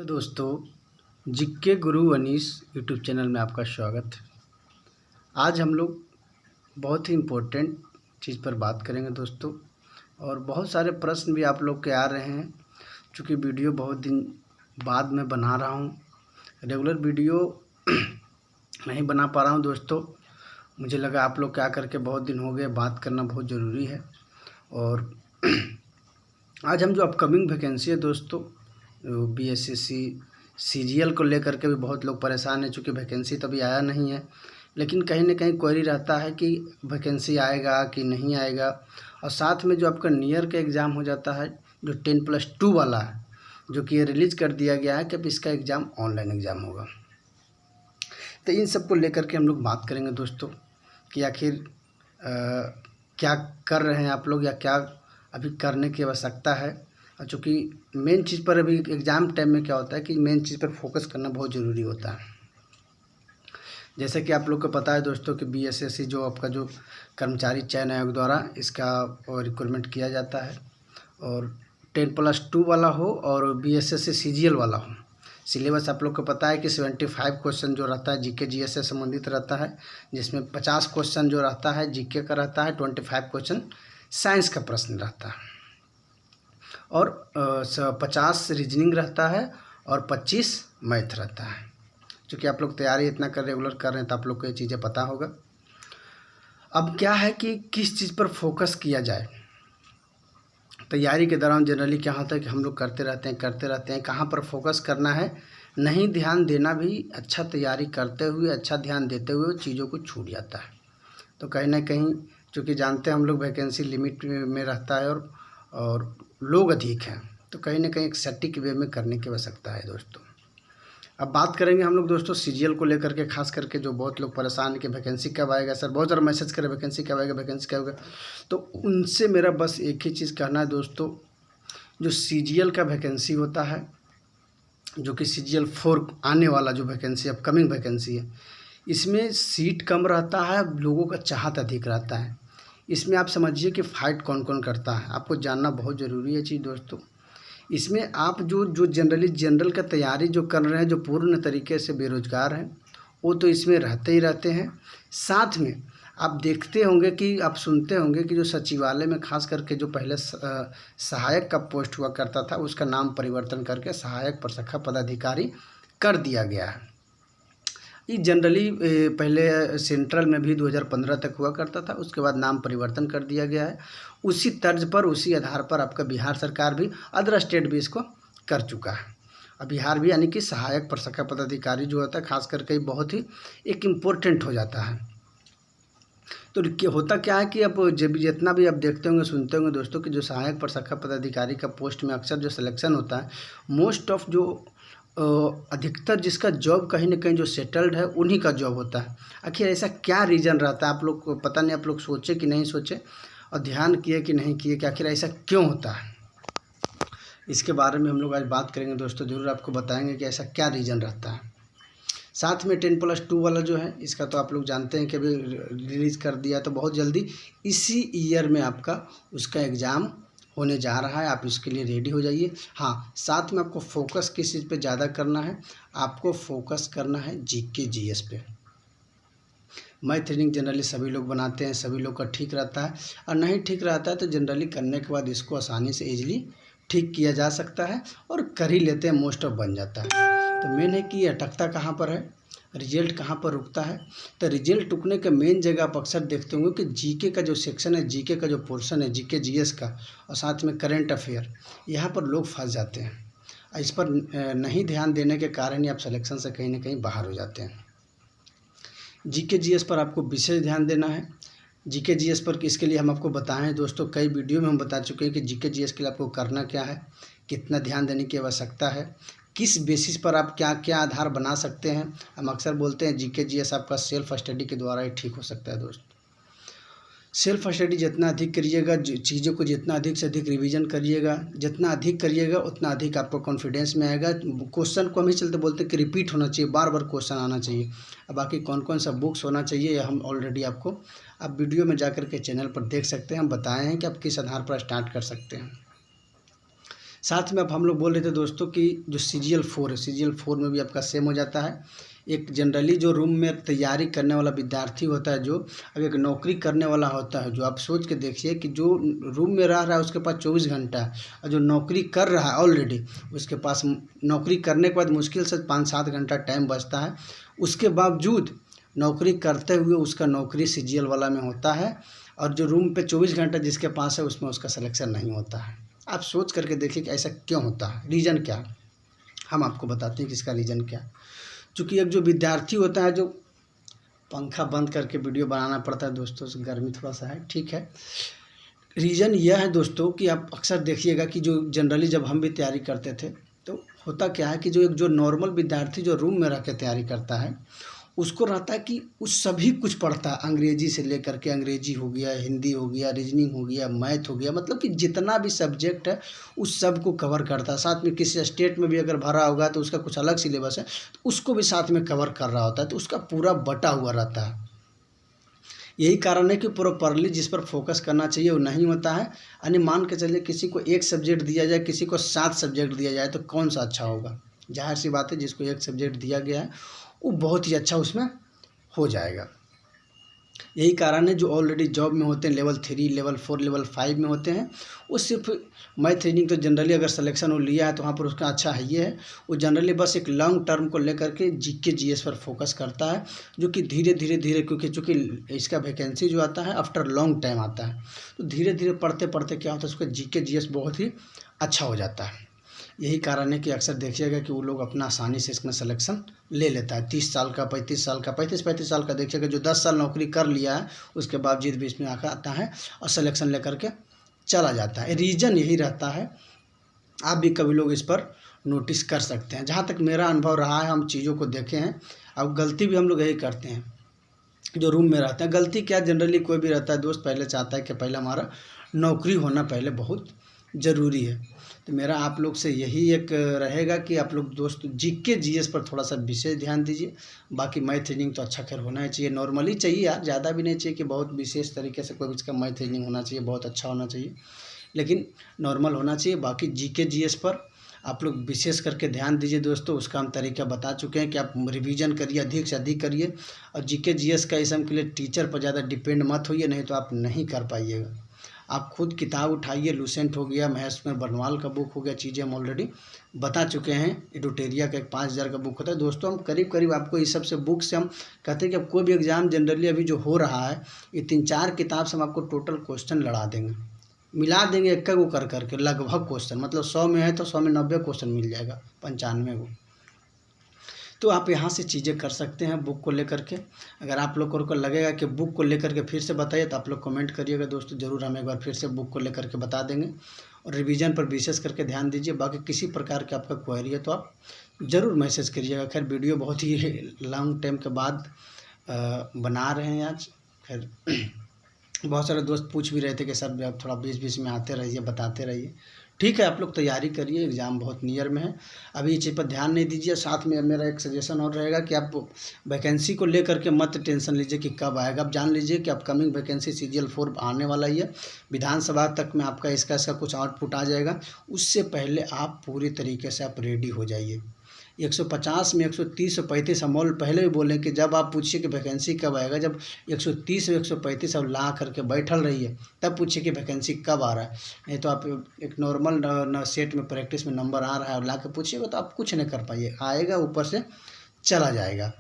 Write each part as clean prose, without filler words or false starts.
Hello दोस्तों, GK गुरु Anees YouTube channel में आपका स्वागत है। आज हम लोग बहुत ही इम्पोर्टेंट चीज़ पर बात करेंगे दोस्तों, और बहुत सारे प्रश्न भी आप लोग के आ रहे हैं। चूँकि वीडियो बहुत दिन बाद में बना रहा हूँ, रेगुलर वीडियो नहीं बना पा रहा हूँ दोस्तों। मुझे लगा आप लोग क्या करके बहुत दिन हो गए, बात करना बहुत ज़रूरी है। और आज हम जो अपकमिंग वैकेंसी है दोस्तों, बीएसएससी सीजीएल को लेकर के भी बहुत लोग परेशान हैं। चूँकि वैकेंसी तो अभी आया नहीं है, लेकिन कहीं ना कहीं क्वेरी रहता है कि वैकेंसी आएगा कि नहीं आएगा। और साथ में जो आपका नियर का एग्ज़ाम हो जाता है, जो 10+2 वाला है, जो कि ये रिलीज़ कर दिया गया है कि अब इसका एग्ज़ाम ऑनलाइन एग्ज़ाम होगा। तो इन सब को लेकर के हम लोग बात करेंगे दोस्तों कि आखिर क्या कर रहे हैं आप लोग, या क्या अभी करने की आवश्यकता है। और चूँकि मेन चीज़ पर अभी एग्ज़ाम टाइम में क्या होता है कि मेन चीज़ पर फोकस करना बहुत ज़रूरी होता है। जैसे कि आप लोग को पता है दोस्तों कि बीएसएससी जो आपका जो कर्मचारी चयन आयोग द्वारा इसका रिक्रूटमेंट किया जाता है, और 10+2 वाला हो और बीएसएससी सीजीएल वाला हो। सिलेबस आप लोग को पता है कि 75 क्वेश्चन जो रहता है जीके जीएस से संबंधित रहता है, जिसमें 50 क्वेश्चन जो रहता है जीके का रहता है, 25 क्वेश्चन साइंस का प्रश्न रहता है, और 50 रीजनिंग रहता है और 25 मैथ रहता है। क्योंकि आप लोग तैयारी इतना रेगुलर कर रहे हैं तो आप लोग को ये चीज़ें पता होगा। अब क्या है कि किस चीज़ पर फोकस किया जाए। तैयारी के दौरान जनरली क्या होता है कि हम लोग करते रहते हैं, कहाँ पर फोकस करना है नहीं ध्यान देना भी। अच्छा तैयारी करते हुए, अच्छा ध्यान देते हुए चीज़ों को छूट जाता है। तो कहीं ना कहीं चूँकि जानते हैं हम लोग वैकेंसी लिमिट में रहता है और लोग अधिक हैं, तो कहीं ना कहीं एक सटीक वे में करने की आवश्यकता है दोस्तों। अब बात करेंगे हम लोग दोस्तों सीजीएल को लेकर के, खास करके जो बहुत लोग परेशान हैं कि वैकेंसी कब आएगा सर, बहुत ज़्यादा मैसेज करें वैकेंसी कब आएगा, वैकेंसी कब आएगा। तो उनसे मेरा बस एक ही चीज़ कहना है दोस्तों, जो सीजीएल का वैकेंसी होता है, जो कि सीजीएल 4 आने वाला जो वैकेंसी अपकमिंग वैकेंसी है, इसमें सीट कम रहता है, लोगों का चाहत अधिक रहता है। इसमें आप समझिए कि फ़ाइट कौन कौन करता है, आपको जानना बहुत ज़रूरी है चीज़ दोस्तों। इसमें आप जो जनरली जनरल का तैयारी जो कर रहे हैं, जो पूर्ण तरीके से बेरोज़गार हैं, वो तो इसमें रहते ही रहते हैं। साथ में आप देखते होंगे कि आप सुनते होंगे कि जो सचिवालय में खास करके जो पहले सहायक का पोस्ट हुआ करता था, उसका नाम परिवर्तन करके सहायक प्रशाखा पदाधिकारी कर दिया गया है। ये जनरली पहले सेंट्रल में भी 2015 तक हुआ करता था, उसके बाद नाम परिवर्तन कर दिया गया है। उसी तर्ज पर, उसी आधार पर आपका बिहार सरकार भी, अदर स्टेट भी इसको कर चुका है। अब बिहार भी यानी कि सहायक प्रशाखा पदाधिकारी जो होता है खास करके बहुत ही एक इम्पोर्टेंट हो जाता है। तो होता क्या है कि अब जब जितना भी आप देखते होंगे सुनते होंगे दोस्तों कि जो सहायक प्रशाखा पदाधिकारी का पोस्ट में अक्सर जो सिलेक्शन होता है, मोस्ट ऑफ जो अधिकतर जिसका जॉब कहीं ना कहीं जो सेटल्ड है उन्हीं का जॉब होता है। आखिर ऐसा क्या रीज़न रहता है, आप लोग को पता नहीं, आप लोग सोचे कि नहीं सोचे और ध्यान किए कि नहीं किए कि आखिर ऐसा क्यों होता है। इसके बारे में हम लोग आज बात करेंगे दोस्तों, ज़रूर आपको बताएंगे कि ऐसा क्या रीज़न रहता है। साथ में 10+2 वाला जो है, इसका तो आप लोग जानते हैं कि अभी रिलीज़ कर दिया, तो बहुत जल्दी इसी ईयर में आपका उसका एग्ज़ाम होने जा रहा है। आप इसके लिए रेडी हो जाइए। हाँ, साथ में आपको फोकस किस चीज़ पे ज़्यादा करना है, आपको फोकस करना है जीके जीएस पे। मैथ रीडिंग जनरली सभी लोग बनाते हैं, सभी लोग का ठीक रहता है, और नहीं ठीक रहता है तो जनरली करने के बाद इसको आसानी से ईजिली ठीक किया जा सकता है, और कर ही लेते हैं, मोस्ट ऑफ बन जाता है। तो मेन है कि अटकता कहाँ पर है, रिजल्ट कहाँ पर रुकता है। तो रिजल्ट रुकने के मेन जगह आप अक्सर देखते होंगे कि जीके का जो सेक्शन है, जीके का जो पोर्शन है, जीके जीएस का, और साथ में करंट अफेयर, यहाँ पर लोग फंस जाते हैं। इस पर नहीं ध्यान देने के कारण ही आप सिलेक्शन से कहीं ना कहीं बाहर हो जाते हैं। जीके जीएस पर आपको विशेष ध्यान देना है। जीके जीएस पर इसके लिए हम आपको बताएं हैं दोस्तों, कई वीडियो में हम बता चुके हैं कि जीके जीएस के लिए आपको करना क्या है, कितना ध्यान देने की आवश्यकता है, किस बेसिस पर आप क्या क्या आधार बना सकते हैं। हम अक्सर बोलते हैं जीके जीएस आपका सेल्फ स्टडी के द्वारा ही ठीक हो सकता है दोस्तों। सेल्फ स्टडी जितना अधिक करिएगा, चीज़ों को जितना अधिक से अधिक रिवीजन करिएगा, जितना अधिक करिएगा उतना अधिक आपको कॉन्फिडेंस में आएगा। क्वेश्चन को हम ही चलते बोलते हैं कि रिपीट होना चाहिए, बार बार क्वेश्चन आना चाहिए। अब बाकी कौन कौन सा बुक्स होना चाहिए हम ऑलरेडी आपको आप वीडियो में जाकर के चैनल पर देख सकते हैं। हम बताए हैं कि आप किस आधार पर स्टार्ट कर सकते हैं। साथ में अब हम लोग बोल रहे थे दोस्तों कि जो CGL-4 है, CGL-4 में भी आपका सेम हो जाता है। एक जनरली जो रूम में तैयारी करने वाला विद्यार्थी होता है, जो अब एक नौकरी करने वाला होता है, जो आप सोच के देखिए कि जो रूम में रह रहा है उसके पास 24 घंटा है, और जो नौकरी कर रहा है ऑलरेडी उसके पास नौकरी करने के बाद मुश्किल से 5-7 घंटा टाइम बचता है। उसके बावजूद नौकरी करते हुए उसका नौकरी CGL वाला में होता है, और जो रूम पे 24 घंटा जिसके पास है उसमें उसका सिलेक्शन नहीं होता है। आप सोच करके देखिए कि ऐसा क्यों होता है, रीज़न क्या है। हम आपको बताते हैं कि इसका रीज़न क्या है। चूँकि एक जो विद्यार्थी होता है, जो पंखा बंद करके वीडियो बनाना पड़ता है दोस्तों, गर्मी थोड़ा सा है, ठीक है। रीज़न यह है दोस्तों कि आप अक्सर देखिएगा कि जो जनरली जब हम भी तैयारी करते थे तो होता क्या है कि जो नॉर्मल विद्यार्थी जो रूम में रह के तैयारी करता है उसको रहता है कि उस सभी कुछ पढ़ता है, अंग्रेजी से लेकर के, अंग्रेजी हो गया, हिंदी हो गया, रीजनिंग हो गया, मैथ हो गया, मतलब कि जितना भी सब्जेक्ट है उस सब को कवर करता है। साथ में किसी स्टेट में भी अगर भरा होगा तो उसका कुछ अलग सिलेबस है तो उसको भी साथ में कवर कर रहा होता है, तो उसका पूरा बटा हुआ रहता है। यही कारण है कि प्रॉपरली जिस पर फोकस करना चाहिए वो नहीं होता है। यानी मान के चलिए किसी को 1 सब्जेक्ट दिया जाए, किसी को 7 सब्जेक्ट दिया जाए, तो कौन सा अच्छा होगा? जाहिर सी बात है जिसको 1 सब्जेक्ट दिया गया है वो बहुत ही अच्छा उसमें हो जाएगा। यही कारण है जो ऑलरेडी जॉब में होते हैं, लेवल 3, लेवल 4, लेवल 5 में होते हैं, वो सिर्फ मैथ रीजनिंग तो जनरली अगर सिलेक्शन वो लिया है तो वहाँ पर उसका अच्छा है ये है, वो जनरली बस एक लॉन्ग टर्म को लेकर के GK GS पर फोकस करता है, जो कि धीरे धीरे क्योंकि चूँकि इसका वैकेंसी जो आता है आफ्टर लॉन्ग टाइम आता है, तो धीरे धीरे पढ़ते पढ़ते क्या होता है उसका GK GS बहुत ही अच्छा हो जाता है। यही कारण है कि अक्सर देखिएगा कि वो लोग अपना आसानी से इसमें सिलेक्शन ले लेता है। 30 साल का, 35 साल का, 35 साल का देखिएगा जो 10 साल नौकरी कर लिया है उसके बावजूद भी इसमें आता है और सिलेक्शन लेकर के चला जाता है। रीज़न यही रहता है। आप भी कभी लोग इस पर नोटिस कर सकते हैं। जहाँ तक मेरा अनुभव रहा है, हम चीज़ों को देखे हैं। अब गलती भी हम लोग यही करते हैं जो रूम में रहते हैं। गलती क्या, जनरली कोई भी रहता है दोस्त पहले चाहता है कि पहले हमारा नौकरी होना पहले बहुत ज़रूरी है। तो मेरा आप लोग से यही एक रहेगा कि आप लोग दोस्त GK GS पर थोड़ा सा विशेष ध्यान दीजिए। बाकी मैथ रीजनिंग तो अच्छा खैर होना ही चाहिए, नॉर्मली चाहिए यार, ज़्यादा भी नहीं चाहिए कि बहुत विशेष तरीके से कोई इसका मैथ रीजनिंग होना चाहिए, बहुत अच्छा होना चाहिए, लेकिन नॉर्मल होना चाहिए। बाकी GK GS पर आप लोग विशेष करके ध्यान दीजिए दोस्तों। उसका हम तरीका बता चुके हैं कि आप रिवीजन करिए, अधिक से अधिक करिए, और GK GS का इसम के लिए टीचर पर ज़्यादा डिपेंड मत होइए, नहीं तो आप नहीं कर पाइएगा। आप खुद किताब उठाइए, लूसेंट हो गया, मैथ्स में बर्नवाल का बुक हो गया, चीज़ें हम ऑलरेडी बता चुके हैं। एडुटेरिया का एक 5000 का बुक होता है दोस्तों। हम करीब आपको इस सब से बुक से हम कहते हैं कि अब कोई भी एग्ज़ाम जनरली अभी जो हो रहा है, ये 3-4 किताब से हम आपको टोटल क्वेश्चन लड़ा देंगे, मिला देंगे एक को कर करके लगभग क्वेश्चन, मतलब 100 में है तो 100 में 90 क्वेश्चन मिल जाएगा, 95 को। तो आप यहाँ से चीज़ें कर सकते हैं बुक को लेकर के। अगर आप लोगों को लगेगा कि बुक को लेकर के फिर से बताइए तो आप लोग कमेंट करिएगा दोस्तों, ज़रूर हम एक बार फिर से बुक को लेकर के बता देंगे। और रिवीजन पर विशेष करके ध्यान दीजिए। बाकी किसी प्रकार के आपका क्वेरी है तो आप ज़रूर मैसेज करिएगा। खैर वीडियो बहुत ही लॉन्ग टाइम के बाद बना रहे हैं आज। खैर बहुत सारे दोस्त पूछ भी रहे थे कि सर आप थोड़ा बीच में आते रहिए, बताते रहिए। ठीक है, आप लोग तैयारी करिए, एग्ज़ाम बहुत नियर में है, अभी इस चीज़ पर ध्यान नहीं दीजिए। साथ में मेरा एक सजेशन और रहेगा कि आप वैकेंसी को लेकर के मत टेंशन लीजिए कि कब आएगा। आप जान लीजिए कि अपकमिंग वैकेंसी CGL-4 आने वाला ही है। विधानसभा तक में आपका इसका कुछ आउटपुट आ जाएगा। उससे पहले आप पूरी तरीके से आप रेडी हो जाइए। 150 में 130 और 135 हम और पहले भी बोले कि जब आप पूछिए कि वैकेंसी कब आएगा, जब 130 और 135 अब ला करके बैठल रहिए तब पूछिए कि वैकेंसी कब आ रहा है। नहीं तो आप एक नॉर्मल सेट में प्रैक्टिस में नंबर आ रहा है और ला के पूछिएगा तो आप कुछ नहीं कर पाइए, आएगा ऊपर से चला जाएगा।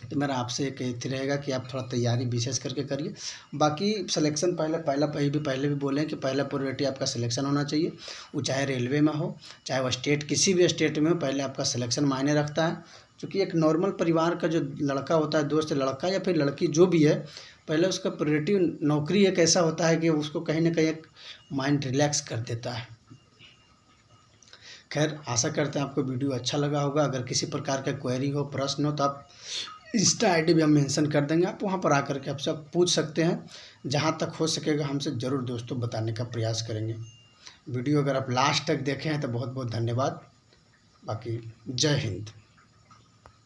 तो मेरा आपसे एक ही रहेगा कि आप थोड़ा तैयारी विशेष करके करिए। बाकी सिलेक्शन पहले भी बोलें कि पहला प्रायोरिटी आपका सिलेक्शन होना चाहिए। वो चाहे रेलवे में हो, चाहे वो स्टेट किसी भी स्टेट में हो, पहले आपका सिलेक्शन मायने रखता है। क्योंकि एक नॉर्मल परिवार का जो लड़का होता है दोस्त, लड़का या फिर लड़की जो भी है, पहले उसका प्रायोरिटी नौकरी एक ऐसा होता है कि उसको कहीं ना कहीं एक माइंड रिलैक्स कर देता है। खैर आशा करते हैं आपको वीडियो अच्छा लगा होगा। अगर किसी प्रकार का क्वेरी हो, प्रश्न हो तो आप इंस्टा ID भी हम मेंशन कर देंगे, आप वहां पर आकर के आप सब पूछ सकते हैं। जहां तक हो सकेगा हमसे ज़रूर दोस्तों बताने का प्रयास करेंगे। वीडियो अगर आप लास्ट तक देखे हैं तो बहुत बहुत धन्यवाद। बाकी जय हिंद।